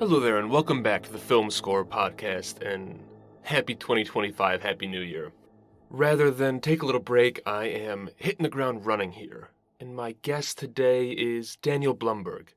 Hello there, and welcome back to the Film Score podcast, and happy 2025, happy New Year. Rather than take a little break, I am hitting the ground running here, and my guest today is Daniel Blumberg.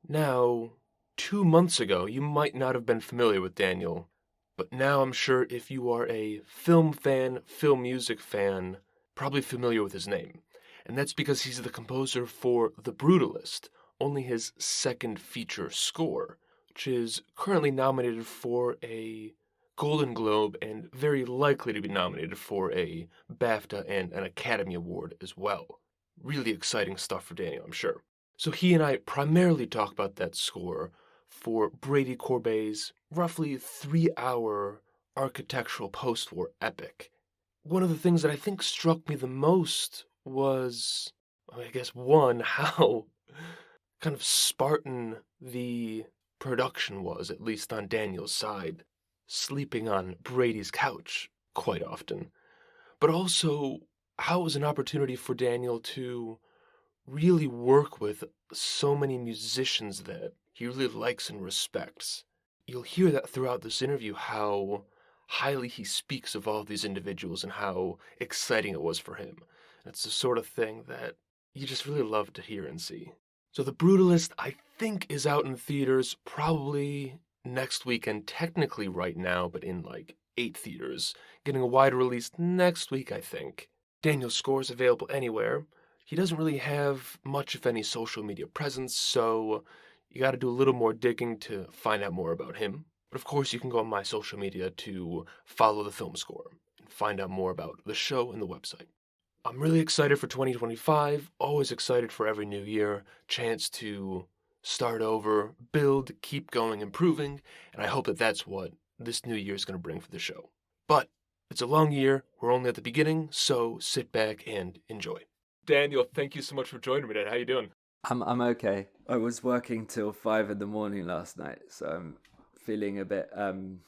Now, 2 months ago, you might not have been familiar with Daniel, but now I'm sure if you are a film fan, film music fan, probably familiar with his name. And that's because he's the composer for The Brutalist, only his second feature score, which is currently nominated for a Golden Globe and very likely to be nominated for a BAFTA and an Academy Award as well. Really exciting stuff for Daniel, I'm sure. So he and I primarily talk about that score for Brady Corbet's roughly 3-hour architectural post-war epic. One of the things that I think struck me the most was, I guess, one, how kind of Spartan the production was, at least on Daniel's side, sleeping on Brady's couch quite often, but also how it was an opportunity for Daniel to really work with so many musicians that he really likes and respects. You'll hear that throughout this interview, how highly he speaks of all of these individuals and how exciting it was for him. It's the sort of thing that you just really love to hear and see. So The Brutalist, I think, is out in theaters probably next weekend, technically right now, but in like 8 theaters. Getting a wide release next week, I think. Daniel's score is available anywhere. He doesn't really have much, if any, social media presence, so you gotta do a little more digging to find out more about him. But of course, you can go on my social media to follow the film score and find out more about the show and the website. I'm really excited for 2025, always excited for every new year, chance to start over, build, keep going, improving, and I hope that that's what this new year is going to bring for the show. But it's a long year, we're only at the beginning, so sit back and enjoy. Daniel, thank you so much for joining me today. How you doing? I'm okay. I was working till 5 a.m. last night, so I'm feeling a bit. I've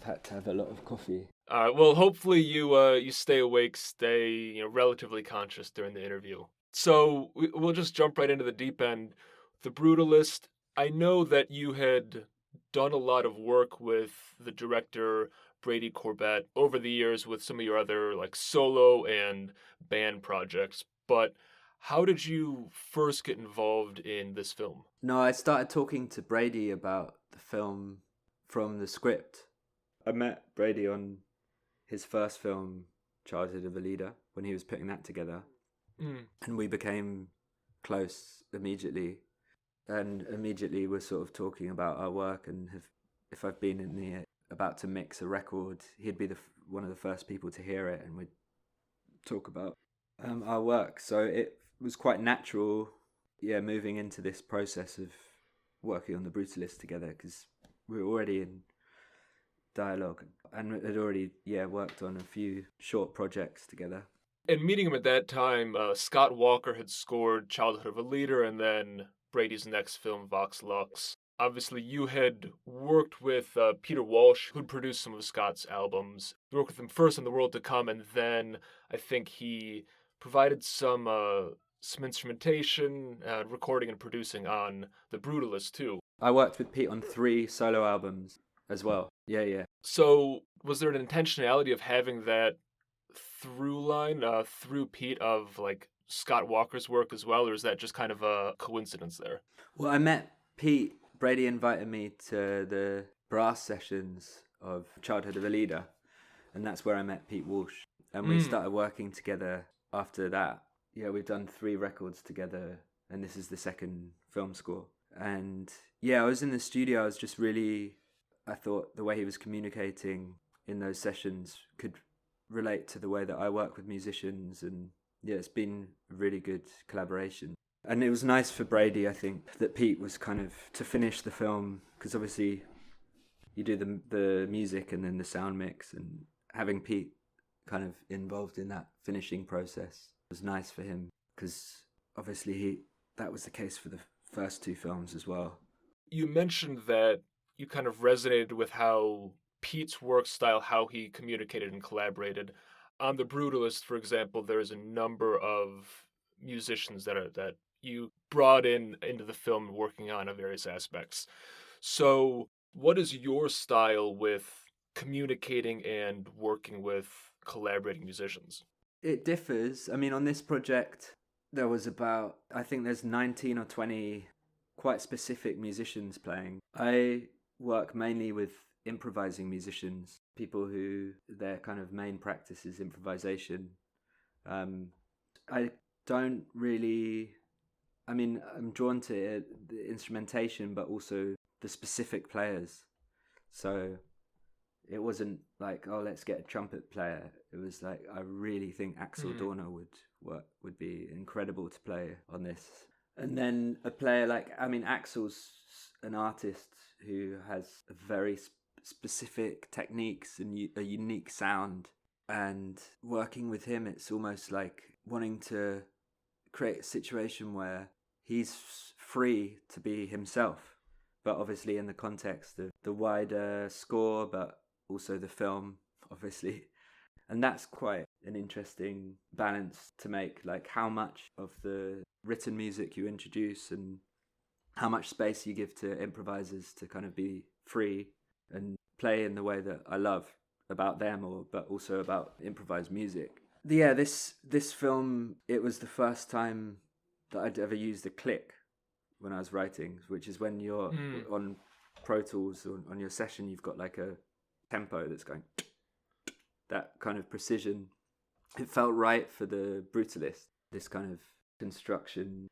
had to have a lot of coffee. All right. Well, hopefully you stay awake, stay relatively conscious during the interview. So we'll just jump right into the deep end. The Brutalist. I know that you had done a lot of work with the director Brady Corbet over the years with some of your other like solo and band projects, but how did you first get involved in this film? No, I started talking to Brady about the film from the script. I met Brady on his first film, Childhood of a Leader, when he was putting that together. And we became close immediately. And immediately we're sort of talking about our work, and if I've been about to mix a record, he'd be one of the first people to hear it, and we'd talk about our work. So it was quite natural, moving into this process of working on The Brutalist together, because we were already in dialogue and had already worked on a few short projects together. And meeting him at that time, Scott Walker had scored Childhood of a Leader and then Brady's next film, Vox Lux. Obviously, you had worked with Peter Walsh, who'd produced some of Scott's albums. You worked with him first on The World to Come, and then I think he provided some instrumentation, recording and producing on The Brutalist too. I worked with Pete on 3 solo albums as well. Yeah. So was there an intentionality of having that through line through Pete of like Scott Walker's work as well, or is that just kind of a coincidence there? Well, I met Pete. Brady invited me to the brass sessions of Childhood of a Leader, and that's where I met Pete Walsh. And we started working together after that. Yeah, we've done 3 records together, and this is the second film score. And I was in the studio. I thought the way he was communicating in those sessions could relate to the way that I work with musicians, and it's been a really good collaboration. And it was nice for Brady, I think, that Pete was kind of to finish the film, because obviously you do the music and then the sound mix, and having Pete kind of involved in that finishing process was nice for him, because obviously that was the case for the first 2 films as well. You mentioned that you kind of resonated with how Pete's work style, how he communicated and collaborated. On The Brutalist, for example, there's a number of musicians that you brought into the film working on various aspects. So, what is your style with communicating and working with collaborating musicians? It differs. I mean, on this project, there was about, I think there's 19 or 20 quite specific musicians playing. I work mainly with improvising musicians, people who their kind of main practice is improvisation. I don't really, I mean, I'm drawn to the instrumentation, but also the specific players. So it wasn't like, oh, let's get a trumpet player. It was like, I really think Axel Dorner would be incredible to play on this. And then a player like, I mean, Axel's an artist who has a very specific techniques and a unique sound. And working with him, it's almost like wanting to create a situation where he's free to be himself, but obviously in the context of the wider score, but also the film, obviously. And that's quite an interesting balance to make, like how much of the written music you introduce and how much space you give to improvisers to kind of be free and play in the way that I love about them, but also about improvised music. Yeah, this film, it was the first time that I'd ever used a click when I was writing, which is when you're on Pro Tools or on your session, you've got like a tempo that's going that kind of precision. It felt right for the Brutalist, this kind of construction,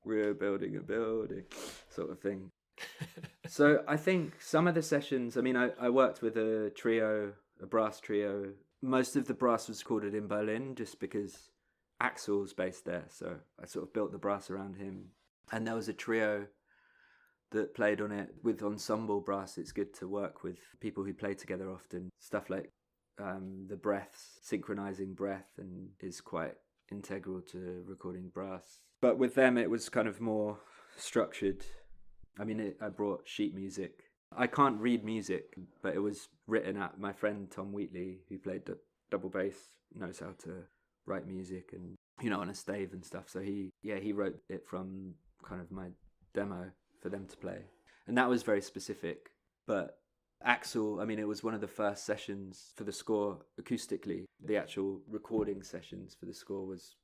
we're building a building sort of thing. So I think some of the sessions, I mean, I worked with a brass trio. Most of the brass was recorded in Berlin just because Axel's based there. So I sort of built the brass around him. And there was a trio that played on it with ensemble brass. It's good to work with people who play together often. Stuff like the breaths, synchronizing breath, and is quite integral to recording brass. But with them, it was kind of more structured. I mean, I brought sheet music. I can't read music, but it was written out. My friend Tom Wheatley, who played the double bass, knows how to write music and, on a stave and stuff. So he wrote it from kind of my demo for them to play. And that was very specific. But Axel, I mean, it was one of the first sessions for the score acoustically. The actual recording sessions for the score was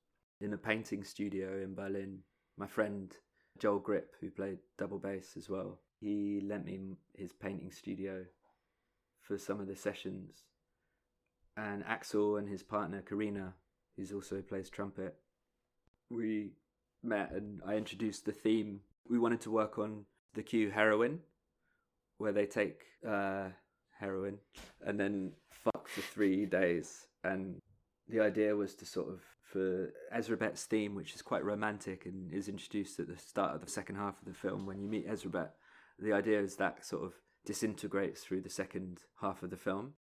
in a painting studio in Berlin. My friend Joel Grip, who played double bass as well, he lent me his painting studio for some of the sessions. And Axel and his partner Karina, who also plays trumpet, we met and I introduced the theme. We wanted to work on the cue Heroin, where they take heroin and then fuck for 3 days. And the idea was to sort of, for Ezrabet's theme, which is quite romantic and is introduced at the start of the second half of the film, when you meet Ezrabet, the idea is that sort of disintegrates through the second half of the film.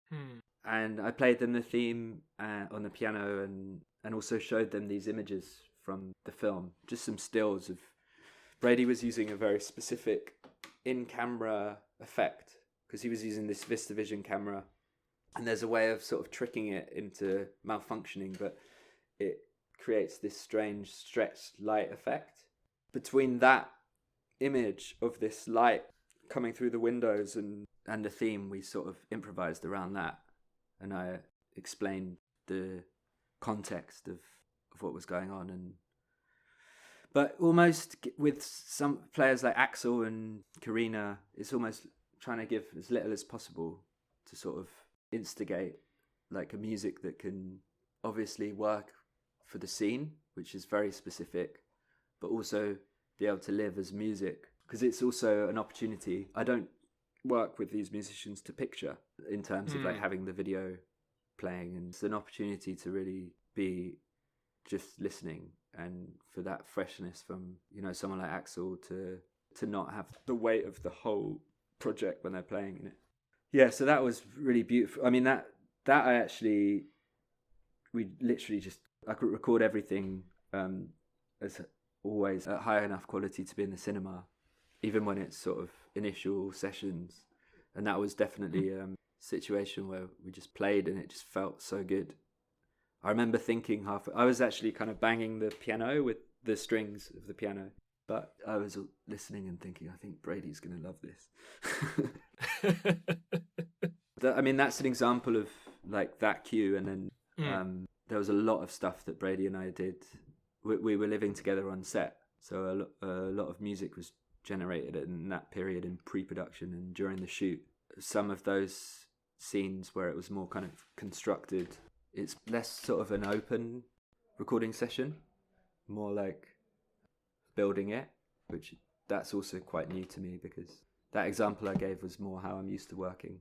And I played them the theme on the piano and also showed them these images from the film, just some stills of Brady was using a very specific in-camera effect because he was using this VistaVision camera, and there's a way of sort of tricking it into malfunctioning, but it creates this strange stretched light effect. Between that image of this light coming through the windows and the theme, we sort of improvised around that, and I explained the context of what was going on. But almost with some players like Axel and Karina, it's almost trying to give as little as possible to sort of instigate like a music that can obviously work for the scene, which is very specific, but also be able to live as music, because it's also an opportunity. I don't work with these musicians to picture in terms of like having the video playing, and it's an opportunity to really be just listening, and for that freshness from someone like Axel to not have the weight of the whole project when they're playing in it. Yeah, so that was really beautiful. I mean, that we literally just, I could record everything as always at high enough quality to be in the cinema, even when it's sort of initial sessions. And that was definitely a situation where we just played and it just felt so good. I remember thinking I was actually kind of banging the piano with the strings of the piano. But I was listening and thinking, I think Brady's going to love this. I mean, that's an example of like that cue. And then there was a lot of stuff that Brady and I did. We were living together on set. So a lot of music was generated in that period in pre-production and during the shoot. Some of those scenes where it was more kind of constructed, it's less sort of an open recording session, more like building it, which that's also quite new to me because that example I gave was more how I'm used to working.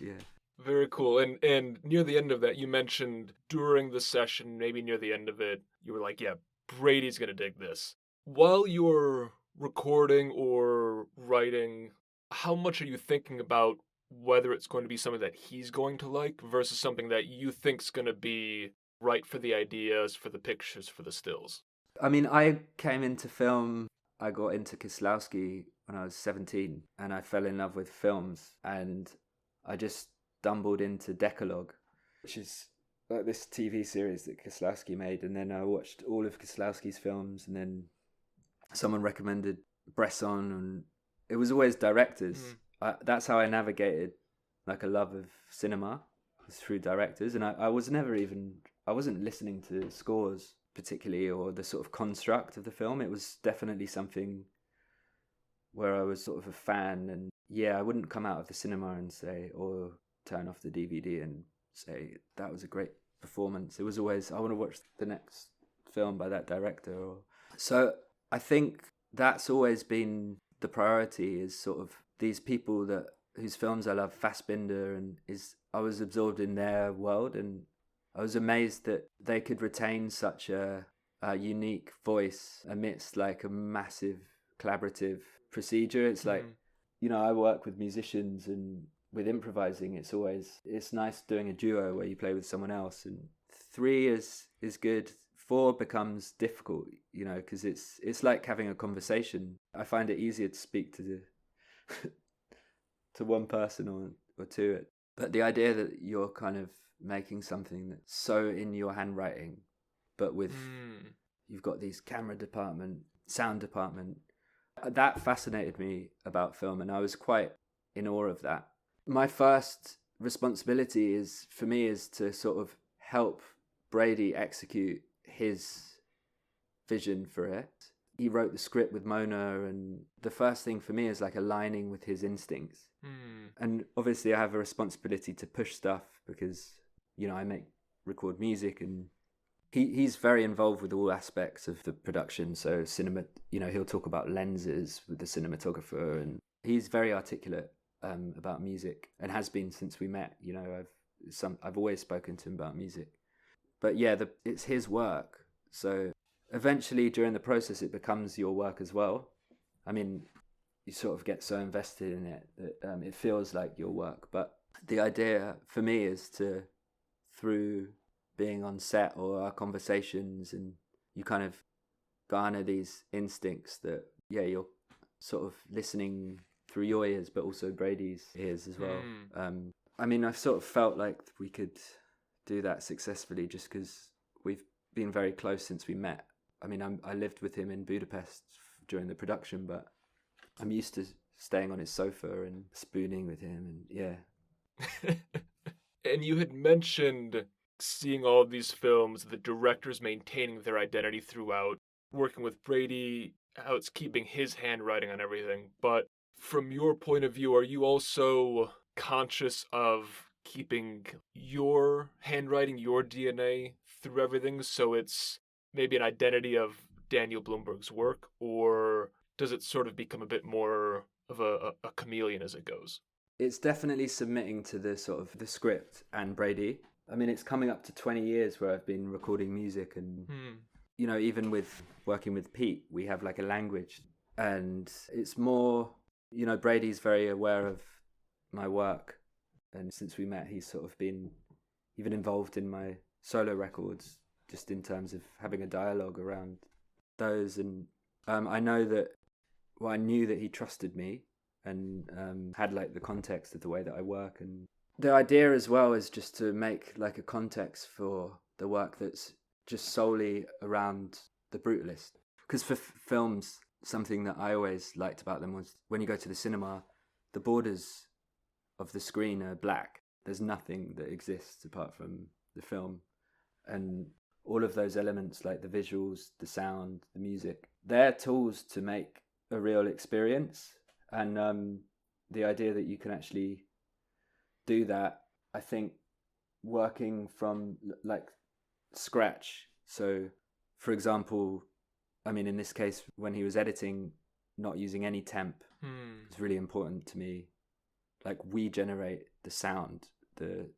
Yeah. Very cool. And near the end of that, you mentioned during the session, maybe near the end of it, you were like, yeah, Brady's going to dig this. While you're recording or writing, how much are you thinking about whether it's going to be something that he's going to like versus something that you think's going to be right for the ideas, for the pictures, for the stills? I mean, I came into film, I got into Kieslowski when I was 17 and I fell in love with films, and I just stumbled into Decalogue, which is like this TV series that Kieslowski made, and then I watched all of Kieslowski's films, and then someone recommended Bresson, and it was always directors. That's how I navigated like a love of cinema, was through directors, and I wasn't listening to scores particularly or the sort of construct of the film. It was definitely something where I was sort of a fan, and yeah, I wouldn't come out of the cinema and say, or turn off the DVD and say that was a great performance. It was always, I want to watch the next film by that director. So I think that's always been the priority, is sort of these people whose films I love. Fassbinder, and I was absorbed in their world, and I was amazed that they could retain such a unique voice amidst like a massive collaborative procedure. It's like, I work with musicians, and with improvising, it's nice doing a duo where you play with someone else, and 3 is good. 4 becomes difficult, because it's like having a conversation. I find it easier to speak to to one person or two. But the idea that you're kind of making something that's so in your handwriting, but with you've got these camera department, sound department, that fascinated me about film, and I was quite in awe of that. My first responsibility is to sort of help Brady execute his vision for it. He wrote the script with Mona, and the first thing for me is like aligning with his instincts. And obviously I have a responsibility to push stuff because, I record music, and he's very involved with all aspects of the production. So cinema, he'll talk about lenses with the cinematographer, and he's very articulate about music, and has been since we met. I've always spoken to him about music. But yeah, it's his work. So eventually during the process, it becomes your work as well. I mean, you sort of get so invested in it that it feels like your work. But the idea for me is to, through being on set or our conversations, and you kind of garner these instincts that, yeah, you're sort of listening through your ears, but also Brady's ears as well. I mean, I've sort of felt like we could do that successfully just because we've been very close since we met. I mean, I lived with him in Budapest during the production, but I'm used to staying on his sofa and spooning with him, and yeah. And you had mentioned seeing all of these films, the directors maintaining their identity throughout, working with Brady, how it's keeping his handwriting on everything. But from your point of view, are you also conscious of keeping your handwriting, your DNA through everything, so it's maybe an identity of Daniel Blumberg's work, or does it sort of become a bit more of a chameleon as it goes? It's definitely submitting to the sort of the script and Brady. I mean, it's coming up to 20 years where I've been recording music, and even with working with Pete, we have like a language, and it's more, Brady's very aware of my work, and since we met, he's sort of been even involved in my solo records, just in terms of having a dialogue around those. And I knew that he trusted me, and had like the context of the way that I work. And the idea as well is just to make like a context for the work that's just solely around The Brutalist. Because for films, something that I always liked about them was when you go to the cinema, the borders of the screen are black. There's nothing that exists apart from the film. And all of those elements, like the visuals, the sound, the music, they're tools to make a real experience. And the idea that you can actually do that, I think, working from like scratch. So, for example, I mean, in this case, when he was editing, not using any temp is really important to me. Like, we generate the sound, the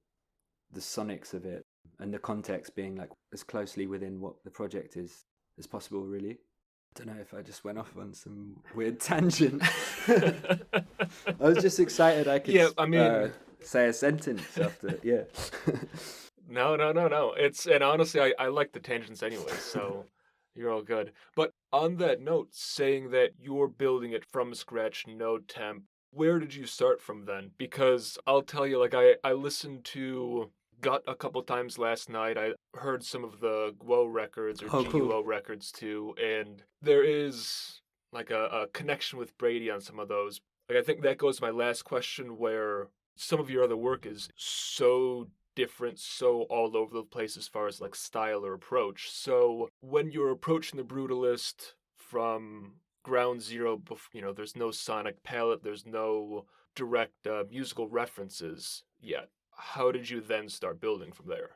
sonics of it, and the context being like as closely within what the project is as possible, really. I don't know if I just went off on some weird tangent. I was just excited I could say a sentence after, yeah. No. And honestly, I like the tangents anyway, so you're all good. But on that note, saying that you're building it from scratch, no temp, where did you start from then? Because I'll tell you, like, I listened to Gut a couple times last night. I heard some of the Guo records or Oh, cool. GUO records too, and there is like a connection with Brady on some of those. Like, I think that goes to my last question, where some of your other work is so different, so all over the place as far as like style or approach. So when you're approaching the Brutalist from ground zero, there's no sonic palette, there's no direct musical references yet. How did you then start building from there?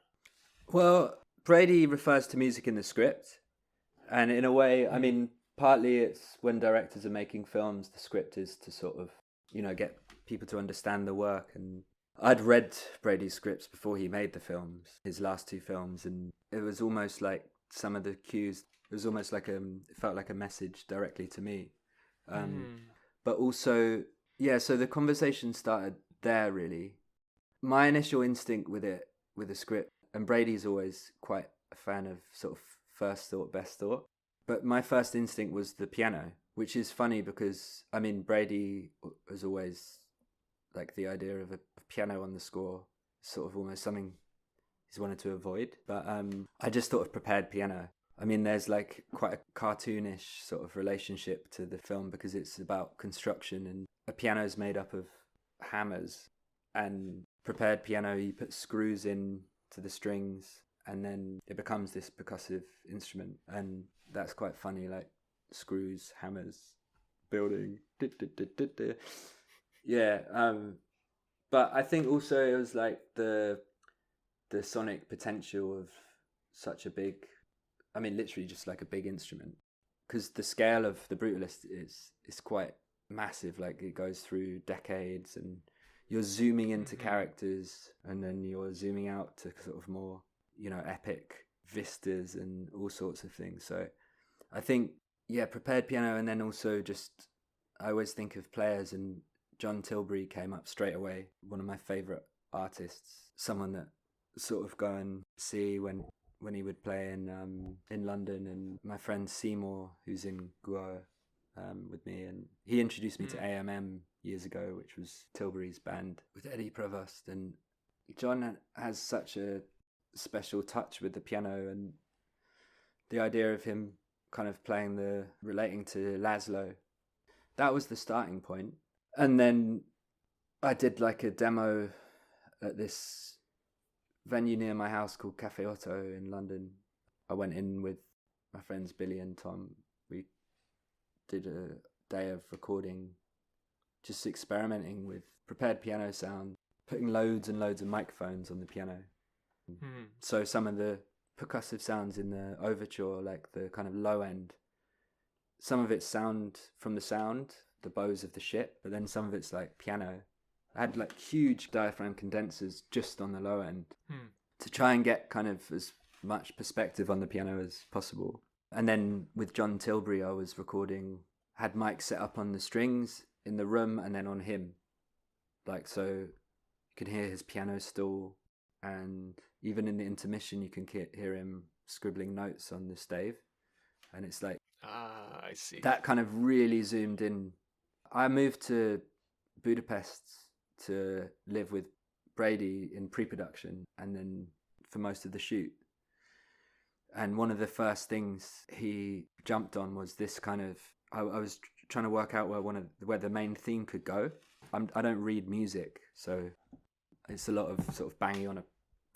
Well, Brady refers to music in the script. And in a way, I mean, partly it's when directors are making films, the script is to sort of, get people to understand the work. And I'd read Brady's scripts before he made the films, his last two films, and it was almost like some of the cues, it was almost like it felt like a message directly to me. But also, yeah, so the conversation started there, really. My initial instinct with the script, and Brady's always quite a fan of sort of first thought, best thought, but my first instinct was the piano, which is funny because, I mean, Brady was always like the idea of a piano on the score, sort of almost something he's wanted to avoid. But I just thought of prepared piano. I mean, there's like quite a cartoonish sort of relationship to the film because it's about construction, and a piano is made up of hammers, and prepared piano, you put screws in to the strings, and then it becomes this percussive instrument. And that's quite funny, like screws, hammers, building. Yeah, but I think also it was like the sonic potential of such a big, I mean, literally just like a big instrument, because the scale of the Brutalist is quite massive. Like, it goes through decades, and you're zooming into characters, and then you're zooming out to sort of more, epic vistas and all sorts of things. So I think, yeah, prepared piano, and then also just, I always think of players, and John Tilbury came up straight away, one of my favourite artists, someone that sort of go and see when he would play in London. And my friend Seymour, who's in Guo with me, and he introduced me to AMM years ago, which was Tilbury's band with Eddie Provost. And John has such a special touch with the piano, and the idea of him kind of relating to Laszlo, that was the starting point. And then I did like a demo at this venue near my house called Cafe Otto in London. I went in with my friends Billy and Tom. We did a day of recording, just experimenting with prepared piano sound, putting loads and loads of microphones on the piano. So some of the percussive sounds in the overture, like the kind of low end, some of it's sound from the sound, the bows of the ship, but then some of it's like piano. I had like huge diaphragm condensers just on the low end to try and get kind of as much perspective on the piano as possible. And then with John Tilbury, I was recording, had mics set up on the strings in the room and then on him. Like, so you can hear his piano stool, and even in the intermission, you can hear him scribbling notes on the stave. And it's like, I see. That kind of really zoomed in. I moved to Budapest to live with Brady in pre-production, and then for most of the shoot. And one of the first things he jumped on was this kind of, I was trying to work out where the main theme could go. I don't read music, so it's a lot of sort of banging on a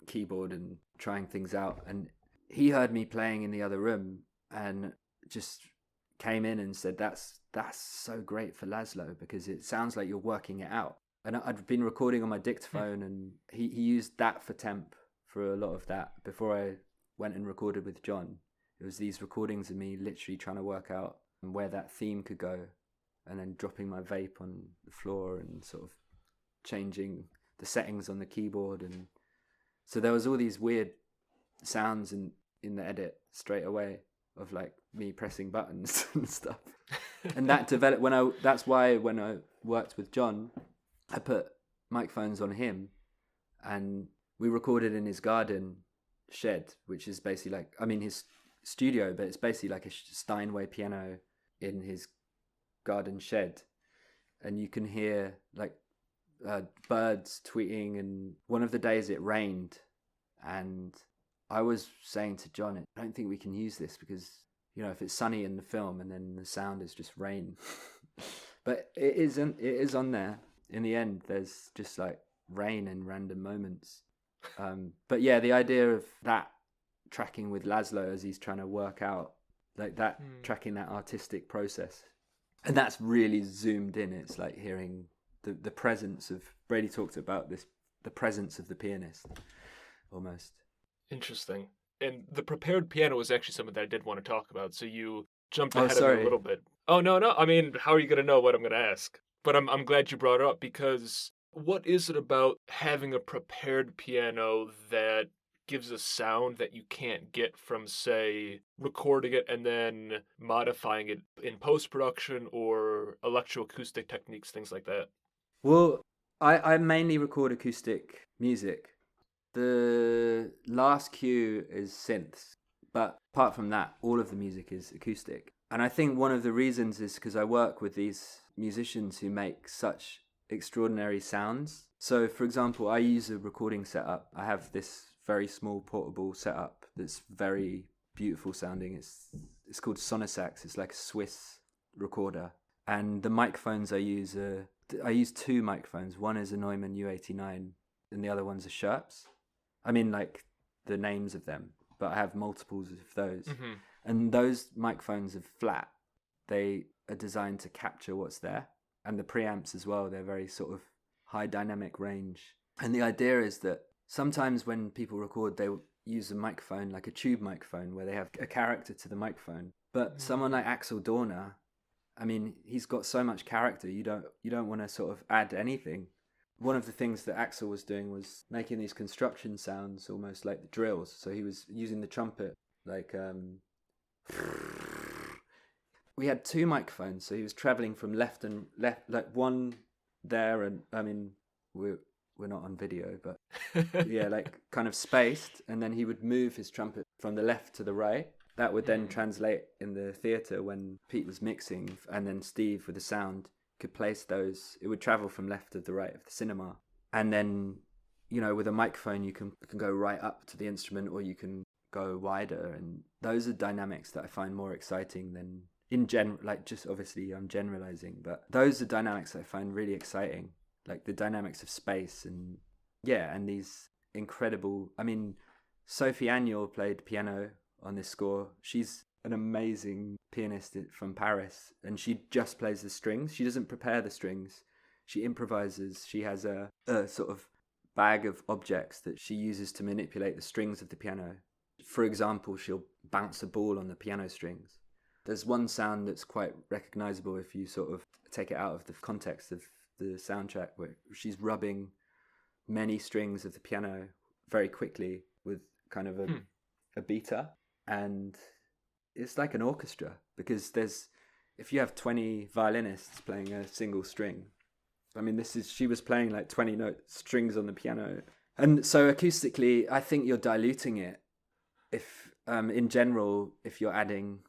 keyboard and trying things out. And he heard me playing in the other room and just came in and said, that's so great for Laszlo, because it sounds like you're working it out. And I'd been recording on my dictaphone, and he used that for temp for a lot of that before I went and recorded with John. It was these recordings of me literally trying to work out where that theme could go, and then dropping my vape on the floor and sort of changing the settings on the keyboard. And so there was all these weird sounds in the edit straight away of like me pressing buttons and stuff. And that developed that's why when I worked with John, I put microphones on him, and we recorded in his garden shed, which is basically his studio, but it's basically like a Steinway piano in his garden shed. And you can hear like birds tweeting, and one of the days it rained, and I was saying to John, I don't think we can use this because, if it's sunny in the film and then the sound is just rain. But it is on there. In the end, there's just like rain in random moments. But yeah, the idea of that tracking with Laszlo as he's trying to work out like that, tracking that artistic process. And that's really zoomed in. It's like hearing the presence of, Brady talked about this, the presence of the pianist almost. Interesting. And the prepared piano was actually something that I did want to talk about. So you jumped ahead of me a little bit. Oh, no. I mean, how are you going to know what I'm going to ask? But I'm glad you brought it up, because what is it about having a prepared piano that gives a sound that you can't get from, say, recording it and then modifying it in post-production or electroacoustic techniques, things like that? Well, I mainly record acoustic music. The last cue is synths, but apart from that, all of the music is acoustic. And I think one of the reasons is because I work with these musicians who make such extraordinary sounds. So, for example, I use a recording setup. I have this very small portable setup that's very beautiful sounding. It's called Sonisax. It's like a Swiss recorder. And the microphones I use two microphones. One is a Neumann U89 and the other one's a Scherps. I mean, like the names of them, but I have multiples of those. Mm-hmm. And those microphones are flat. They are designed to capture what's there. And the preamps as well, they're very sort of high dynamic range. And the idea is that sometimes when people record, they use a microphone, like a tube microphone, where they have a character to the microphone. But someone like Axel Dorner, I mean, he's got so much character, you don't want to sort of add anything. One of the things that Axel was doing was making these construction sounds, almost like the drills. So he was using the trumpet, like... We had two microphones, so he was traveling from left, like one there, and I mean, we're not on video, but yeah, like kind of spaced, and then he would move his trumpet from the left to the right. That would then translate in the theatre when Pete was mixing, and then Steve with the sound could place those. It would travel from left to the right of the cinema, and then with a microphone you can go right up to the instrument, or you can go wider, and those are dynamics that I find more exciting than in general. Like, just obviously I'm generalizing, but those are dynamics that I find really exciting, like the dynamics of space and these incredible. I mean, Sophie Agnol played piano on this score. She's an amazing pianist from Paris, and she just plays the strings. She doesn't prepare the strings. She improvises. She has a sort of bag of objects that she uses to manipulate the strings of the piano. For example, she'll bounce a ball on the piano strings. There's one sound that's quite recognizable if you sort of take it out of the context of the soundtrack, where she's rubbing many strings of the piano very quickly with kind of a beater. And it's like an orchestra, because if you have 20 violinists playing a single string, I mean, she was playing like 20 strings on the piano. And so acoustically, I think you're diluting it. If in general, if you're adding,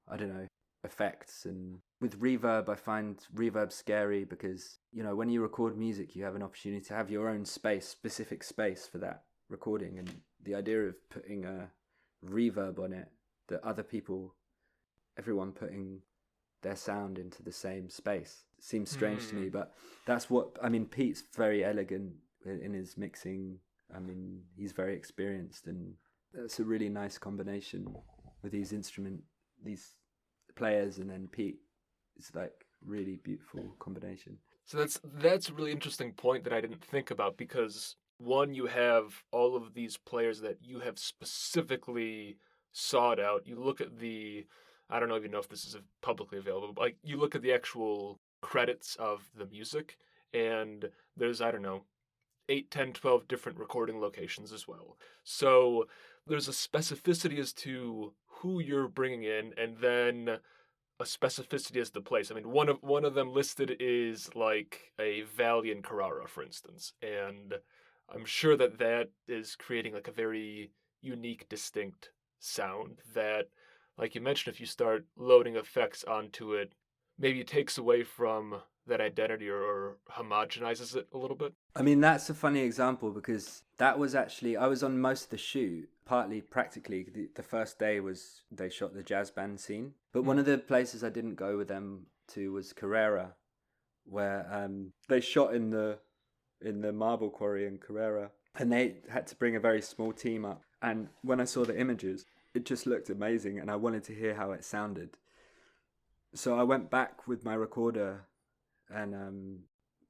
I don't know, effects, and with reverb, I find reverb scary because, when you record music, you have an opportunity to have your own space, specific space for that recording. And the idea of putting a reverb on it that everyone putting their sound into the same space. It seems strange to me, but that's what, I mean, Pete's very elegant in his mixing. I mean, he's very experienced, and it's a really nice combination with these players, and then Pete. It's like really beautiful combination. So that's a really interesting point that I didn't think about, because one, you have all of these players that you have specifically sought out. You look at I don't even know if this is publicly available, but like you look at the actual credits of the music, and there's, I don't know, 8, 10, 12 different recording locations as well. So there's a specificity as to who you're bringing in, and then a specificity as the place. I mean, one of them listed is like a valley in Carrara, for instance, and I'm sure that is creating like a very unique, distinct sound that, like you mentioned, if you start loading effects onto it, maybe it takes away from that identity or homogenizes it a little bit. I mean, that's a funny example, because that was actually, I was on most of the shoot, partly practically. The first day they shot the jazz band scene. But one of the places I didn't go with them to was Carrara, where they shot in the marble quarry in Carrara. And they had to bring a very small team up. And when I saw the images, it just looked amazing, and I wanted to hear how it sounded. So I went back with my recorder and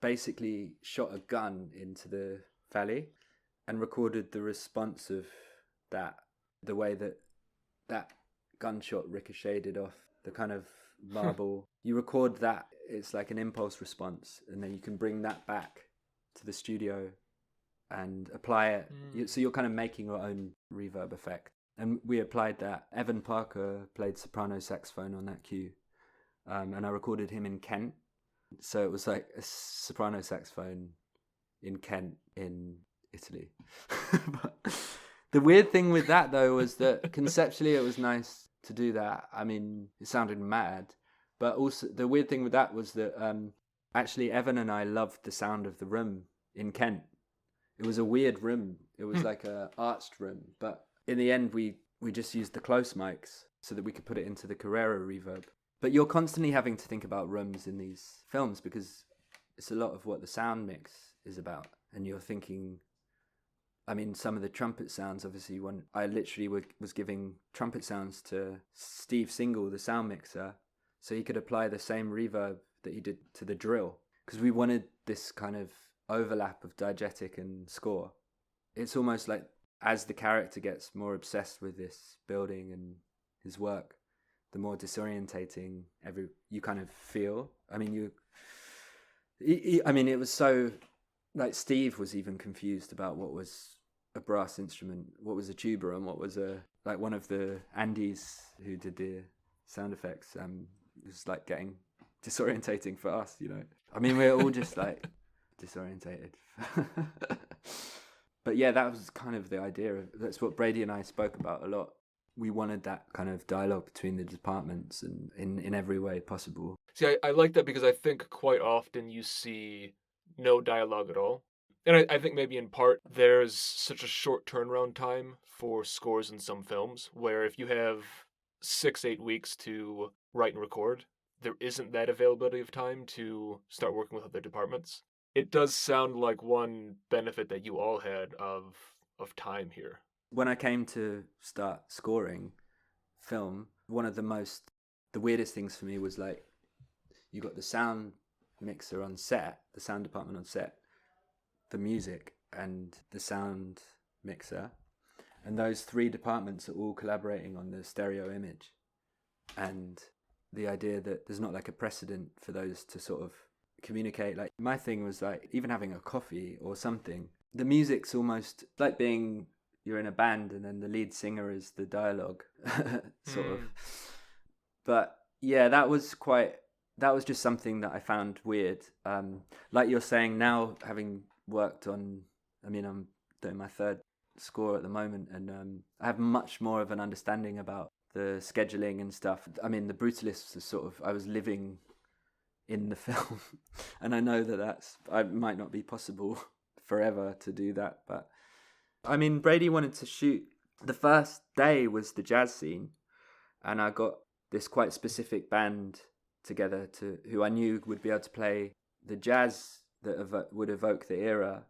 basically shot a gun into the valley and recorded the response of that, the way that gunshot ricocheted off the kind of marble. You record that, it's like an impulse response, and then you can bring that back to the studio and apply it. So you're kind of making your own reverb effect. And we applied that. Evan Parker played soprano saxophone on that cue, and I recorded him in Kent. So it was like a soprano saxophone in Kent in Italy. But the weird thing with that, though, was that conceptually it was nice to do that. I mean, it sounded mad. But also the weird thing with that was that actually Evan and I loved the sound of the room in Kent. It was a weird room. It was like a arched room. But in the end, we just used the close mics so that we could put it into the Carrera reverb. But you're constantly having to think about rooms in these films, because it's a lot of what the sound mix is about. And you're thinking, I mean, some of the trumpet sounds, obviously, when I literally was giving trumpet sounds to Steve Single, the sound mixer, so he could apply the same reverb that he did to the drill, because we wanted this kind of overlap of diegetic and score. It's almost like as the character gets more obsessed with this building and his work, the more disorientating you kind of feel. I mean, it was so, like, Steve was even confused about what was a brass instrument, what was a tuba, and what was like one of the Andys who did the sound effects. It was like getting disorientating for us, you know. I mean, we're all just like disorientated. But yeah, that was kind of the idea. That's what Brady and I spoke about a lot. We wanted that kind of dialogue between the departments and in every way possible. See, I like that, because I think quite often you see no dialogue at all. And I think maybe in part there's such a short turnaround time for scores in some films, where if you have 6-8 weeks to write and record, there isn't that availability of time to start working with other departments. It does sound like one benefit that you all had of time here. When I came to start scoring film, one of the weirdest things for me was, like, you got the sound mixer on set, the sound department on set, the music, and the sound mixer. And those three departments are all collaborating on the stereo image. And the idea that there's not like a precedent for those to sort of communicate. Like, my thing was, like, even having a coffee or something, the music's almost like being, you're in a band and then the lead singer is the dialogue, sort of. But yeah, that was just something that I found weird. Like you're saying, now having worked on, I mean, I'm doing my third score at the moment, and I have much more of an understanding about the scheduling and stuff. I mean, the Brutalist was sort of, I was living in the film, and I know that it might not be possible forever to do that, but I mean, Brady wanted to shoot The first day was the jazz scene, and I got this quite specific band together who I knew would be able to play the jazz that would evoke the era,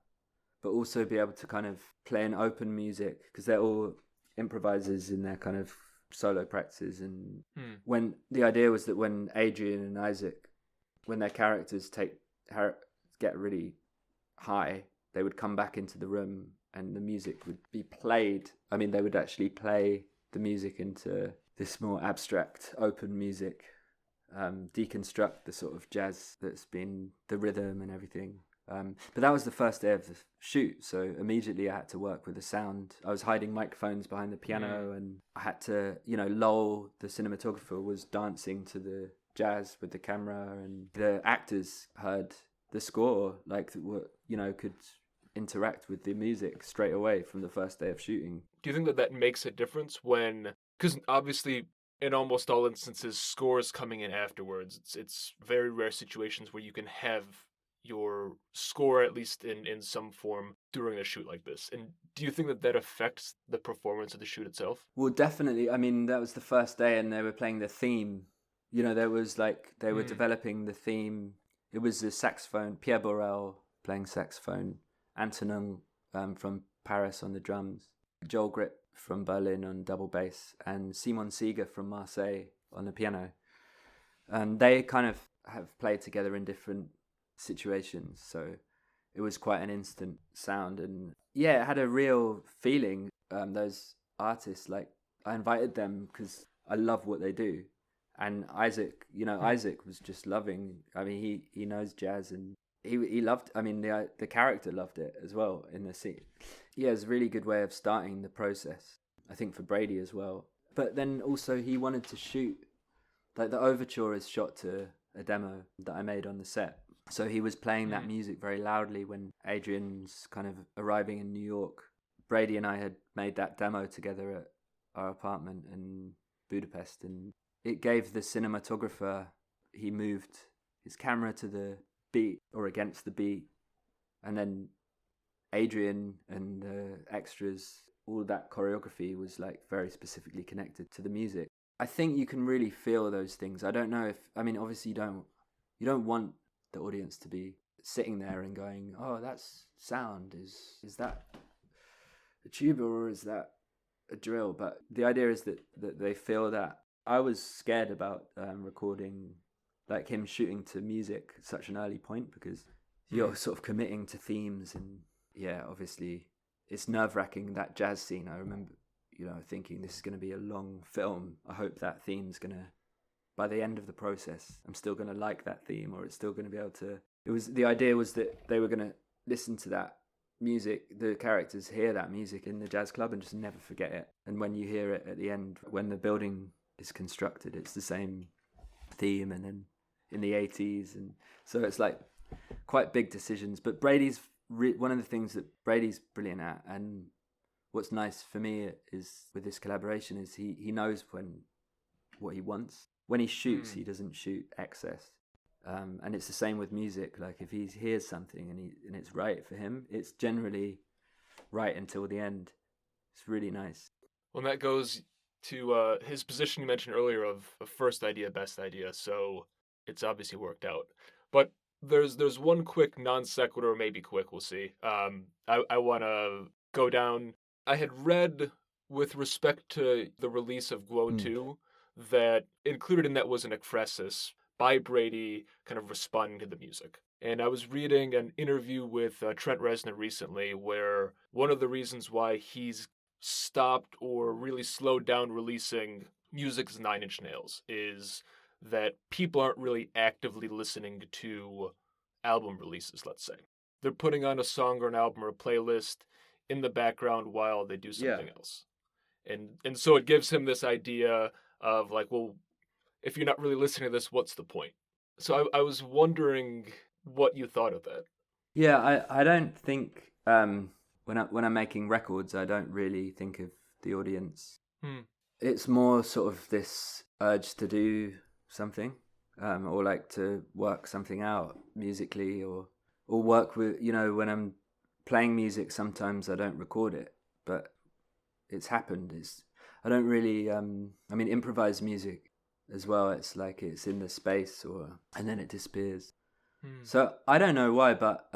but also be able to kind of play an open music, because they're all improvisers in their kind of solo practices. And when the idea was that when Adrian and Isaac, when their characters get really high, they would come back into the room and the music would be played. I mean, they would actually play the music into this more abstract open music, deconstruct the sort of jazz that's been the rhythm and everything. But that was the first day of the shoot, so immediately I had to work with the sound. I was hiding microphones behind the piano, and I had to, Lowell, the cinematographer, was dancing to the jazz with the camera, and the actors heard the score, could interact with the music straight away from the first day of shooting. Do you think that makes a difference because obviously in almost all instances, scores coming in afterwards, it's very rare situations where you can have your score, at least in some form, during a shoot like this. And do you think that affects the performance of the shoot itself? Well, definitely. I mean, that was the first day and they were playing the theme. There was they were developing the theme. It was the saxophone, Pierre Borel playing saxophone, Antonin from Paris on the drums, Joel Grip from Berlin on double bass, and Simon Seeger from Marseille on the piano. And they kind of have played together in different situations, so it was quite an instant sound, and it had a real feeling. Those artists, I invited them because I love what they do, and Isaac was just loving. I mean, he knows jazz, and he loved. I mean, the character loved it as well in the scene. Yeah, it's a really good way of starting the process, I think, for Brady as well. But then also he wanted to shoot, the overture is shot to a demo that I made on the set. So he was playing that music very loudly when Adrian's kind of arriving in New York. Brady and I had made that demo together at our apartment in Budapest, and it gave the cinematographer, he moved his camera to the beat or against the beat, and then Adrian and the extras, all that choreography was very specifically connected to the music. I think you can really feel those things. I don't know obviously you don't want the audience to be sitting there and going, oh, that's sound, is that a tuba or is that a drill? But the idea is that they feel that. I was scared about recording him shooting to music at such an early point, because you're sort of committing to themes, and obviously it's nerve-wracking, that jazz scene. I remember thinking, this is going to be a long film, I hope that theme's going to, by the end of the process, I'm still going to like that theme, or it's still going to be able to... The idea was that they were going to listen to that music, the characters hear that music in the jazz club and just never forget it. And when you hear it at the end, when the building is constructed, it's the same theme, and then in the 80s. And so it's quite big decisions. But Brady's... one of the things that Brady's brilliant at, and what's nice for me is with this collaboration, is he knows what he wants. When he shoots, he doesn't shoot excess, and it's the same with music. If he hears something and it's right for him, it's generally right until the end. It's really nice. Well, that goes to his position you mentioned earlier of first idea, best idea. So it's obviously worked out. But there's one quick non sequitur, maybe quick, we'll see. I want to go down. I had read, with respect to the release of Glow 2, that included in that was an ekphrasis by Brady kind of responding to the music. And I was reading an interview with Trent Reznor recently, where one of the reasons why he's stopped or really slowed down releasing music's Nine Inch Nails is that people aren't really actively listening to album releases, let's say. They're putting on a song or an album or a playlist in the background while they do something else. And so it gives him this idea of well, if you're not really listening to this, what's the point? So I was wondering what you thought of that. Yeah, I don't think when I'm making records, I don't really think of the audience. It's more sort of this urge to do something, or to work something out musically, or work with, when I'm playing music, sometimes I don't record it, but it's happened. I don't really improvised music as well. It's like it's in the space and then it disappears. So I don't know why, but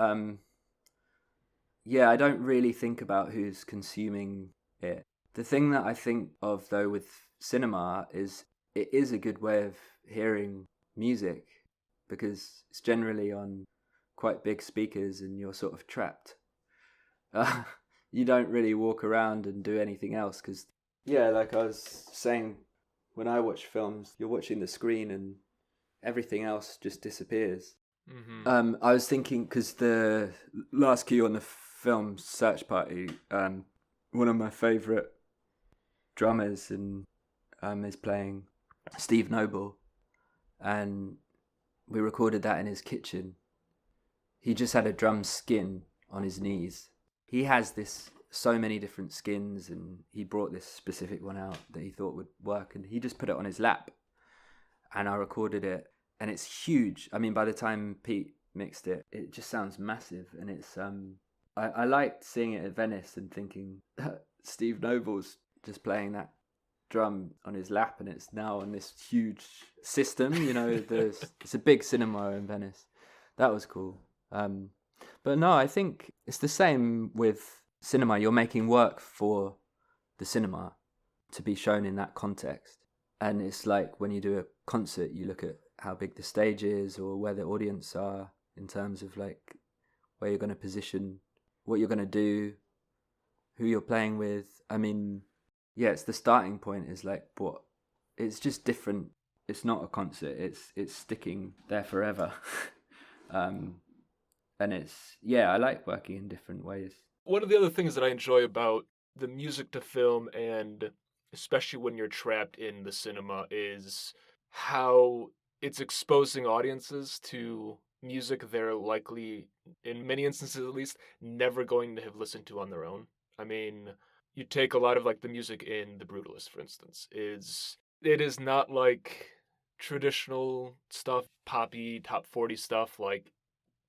yeah, I don't really think about who's consuming it. The thing that I think of though with cinema is it is a good way of hearing music because it's generally on quite big speakers and you're sort of trapped. You don't really walk around and do anything else because, yeah, like I was saying, when I watch films, you're watching the screen and everything else just disappears. Mm-hmm. I was thinking because the last cue on the film Search Party, one of my favourite drummers and is playing Steve Noble, and we recorded that in his kitchen. He just had a drum skin on his knees. He has so many different skins, and he brought this specific one out that he thought would work, and he just put it on his lap, and I recorded it, and it's huge. I mean, by the time Pete mixed it, it just sounds massive, and it's I liked seeing it at Venice and thinking Steve Noble's just playing that drum on his lap, and it's now on this huge system. You know, it's a big cinema in Venice. That was cool. But no, I think it's the same with cinema. You're making work for the cinema to be shown in that context. And it's like when you do a concert, you look at how big the stage is or where the audience are in terms of like where you're going to position, what you're going to do, who you're playing with. I mean, yeah, it's the starting point is like what it's just different. It's not a concert. It's sticking there forever. And I like working in different ways. One of the other things that I enjoy about the music to film, and especially when you're trapped in the cinema, is how it's exposing audiences to music they're likely, in many instances at least, never going to have listened to on their own. I mean, you take a lot of like the music in The Brutalist, for instance, it is not like traditional stuff, poppy, top 40 stuff. Like,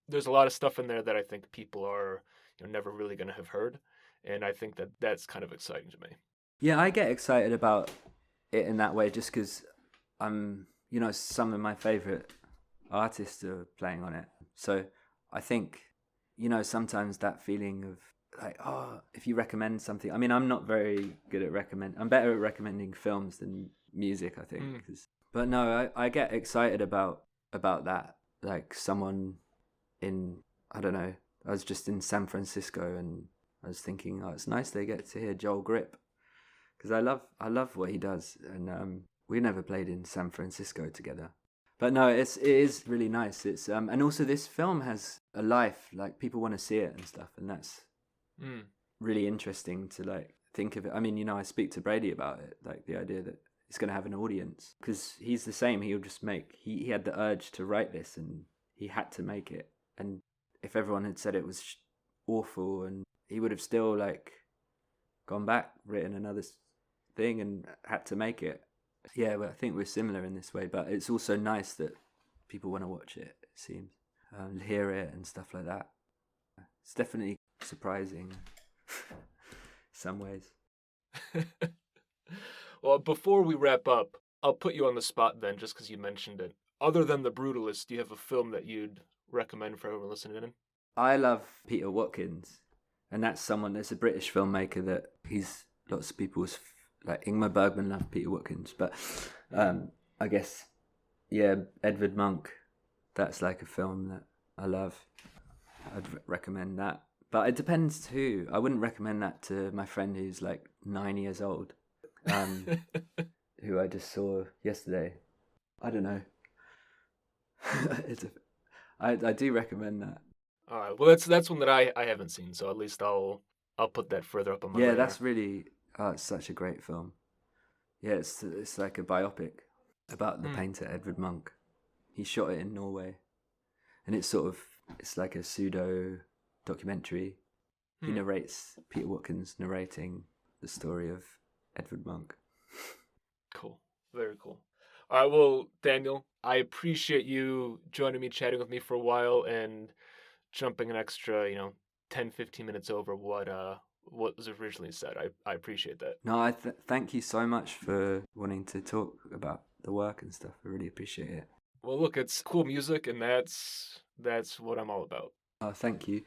there's a lot of stuff in there that I think people are never really going to have heard, and I think that that's kind of exciting to me. Yeah, I get excited about it in that way just because some of my favorite artists are playing on it. So I think, sometimes that feeling of like, oh, if you recommend something. I mean, I'm not very good at I'm better at recommending films than music, I think. But no, I get excited about that. Like someone I don't know, I was just in San Francisco and I was thinking, oh, it's nice they get to hear Joel Grip because I love what he does, and we never played in San Francisco together. But no, it is really nice. It's and also this film has a life, like people want to see it and stuff, and that's really interesting to like think of it. I mean, I speak to Brady about it, like the idea that it's going to have an audience because he's the same. He'll just he had the urge to write this and he had to make it. And if everyone had said it was awful, and he would have still like gone back, written another thing, and had to make it. Yeah, but I think we're similar in this way. But it's also nice that people want to watch it. It seems, hear it and stuff like that. It's definitely surprising, some ways. Well, before we wrap up, I'll put you on the spot then, just because you mentioned it. Other than The Brutalist, do you have a film that you'd recommend for everyone listening in? I love Peter Watkins, and that's a British filmmaker that lots of people's, like Ingmar Bergman loved Peter Watkins, but I guess, yeah, Edvard Munch, that's like a film that I love. I'd recommend that. But it depends too. I wouldn't recommend that to my friend who's like 9 years old, who I just saw yesterday. I don't know. I do recommend that. All right. Well, that's one that I haven't seen, so at least I'll put that further up on my radar. That's really it's such a great film. Yeah, it's like a biopic about the painter Edvard Munch. He shot it in Norway, and it's like a pseudo documentary. He narrates, Peter Watkins narrating the story of Edvard Munch. Cool. Very cool. All right, well, Daniel, I appreciate you joining me, chatting with me for a while, and jumping an extra, 10, 15 minutes over what what was originally said. I appreciate that. No, thank you so much for wanting to talk about the work and stuff. I really appreciate it. Well, look, it's cool music, and that's what I'm all about. Oh, thank you.